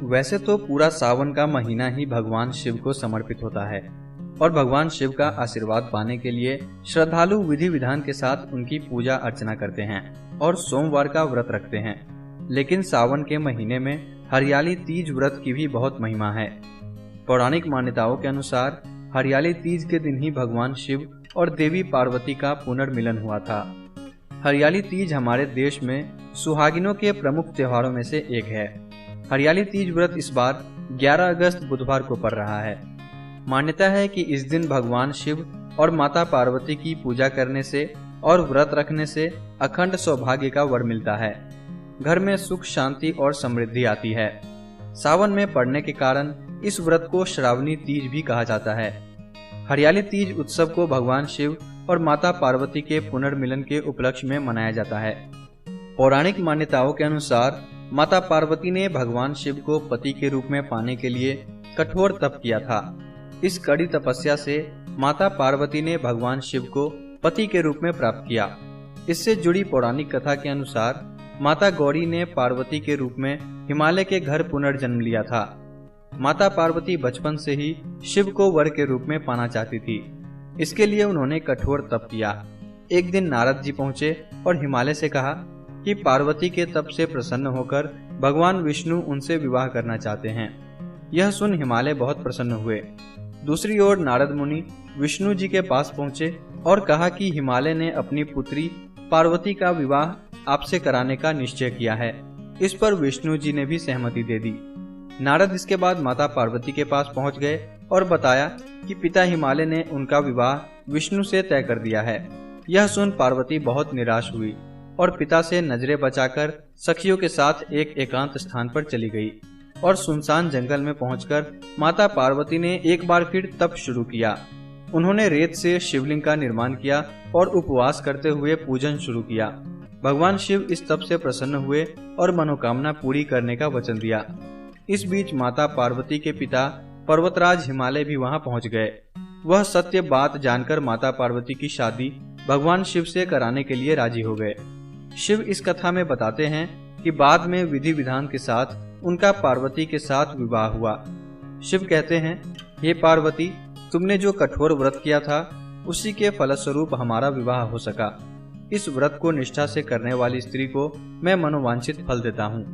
वैसे तो पूरा सावन का महीना ही भगवान शिव को समर्पित होता है और भगवान शिव का आशीर्वाद पाने के लिए श्रद्धालु विधि विधान के साथ उनकी पूजा अर्चना करते हैं और सोमवार का व्रत रखते हैं। लेकिन सावन के महीने में हरियाली तीज व्रत की भी बहुत महिमा है। पौराणिक मान्यताओं के अनुसार हरियाली तीज के दिन ही भगवान शिव और देवी पार्वती का पुनर्मिलन हुआ था। हरियाली तीज हमारे देश में सुहागिनों के प्रमुख त्योहारों में से एक है। हरियाली तीज व्रत इस बार 11 अगस्त बुधवार को पड़ रहा है। मान्यता है कि इस दिन भगवान शिव और माता पार्वती की पूजा करने से और व्रत रखने से अखंड सौभाग्य का वर मिलता है। घर में सुख शांति और समृद्धि आती है। सावन में पड़ने के कारण इस व्रत को श्रावणी तीज भी कहा जाता है। हरियाली तीज उत्सव को भगवान शिव और माता पार्वती के पुनर्मिलन के उपलक्ष्य में मनाया जाता है। पौराणिक मान्यताओं के अनुसार माता पार्वती ने भगवान शिव को पति के रूप में पाने के लिए कठोर तप किया था। इस कड़ी तपस्या से माता पार्वती ने भगवान शिव को पति के रूप में प्राप्त किया। इससे जुड़ी पौराणिक कथा के अनुसार माता गौरी ने पार्वती के रूप में हिमालय के घर पुनर्जन्म लिया था। माता पार्वती बचपन से ही शिव को वर के रूप में पाना चाहती थी। इसके लिए उन्होंने कठोर तप किया। एक दिन नारद जी पहुंचे और हिमालय से कहा कि पार्वती के तप से प्रसन्न होकर भगवान विष्णु उनसे विवाह करना चाहते हैं। यह सुन हिमालय बहुत प्रसन्न हुए। दूसरी ओर नारद मुनि विष्णु जी के पास पहुंचे और कहा कि हिमालय ने अपनी पुत्री पार्वती का विवाह आपसे कराने का निश्चय किया है। इस पर विष्णु जी ने भी सहमति दे दी। नारद इसके बाद माता पार्वती के पास पहुंच गए और बताया कि पिता हिमालय ने उनका विवाह विष्णु से तय कर दिया है। यह सुन पार्वती बहुत निराश हुई और पिता से नजरें बचाकर सखियों के साथ एक एकांत स्थान पर चली गई और सुनसान जंगल में पहुंचकर माता पार्वती ने एक बार फिर तप शुरू किया। उन्होंने रेत से शिवलिंग का निर्माण किया और उपवास करते हुए पूजन शुरू किया। भगवान शिव इस तप से प्रसन्न हुए और मनोकामना पूरी करने का वचन दिया। इस बीच माता पार्वती के पिता पर्वतराज हिमालय भी वहां पहुंच गए। वह सत्य बात जानकर माता पार्वती की शादी भगवान शिव से कराने के लिए राजी हो गए। शिव इस कथा में बताते हैं कि बाद में विधि विधान के साथ उनका पार्वती के साथ विवाह हुआ। शिव कहते हैं, हे पार्वती, तुमने जो कठोर व्रत किया था उसी के फलस्वरूप हमारा विवाह हो सका। इस व्रत को निष्ठा से करने वाली स्त्री को मैं मनोवांछित फल देता हूँ।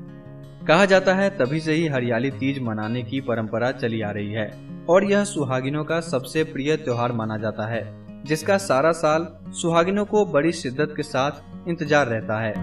कहा जाता है तभी से ही हरियाली तीज मनाने की परंपरा चली आ रही है और यह सुहागिनों का सबसे प्रिय त्योहार माना जाता है, जिसका सारा साल सुहागिनों को बड़ी शिद्दत के साथ इंतजार रहता है।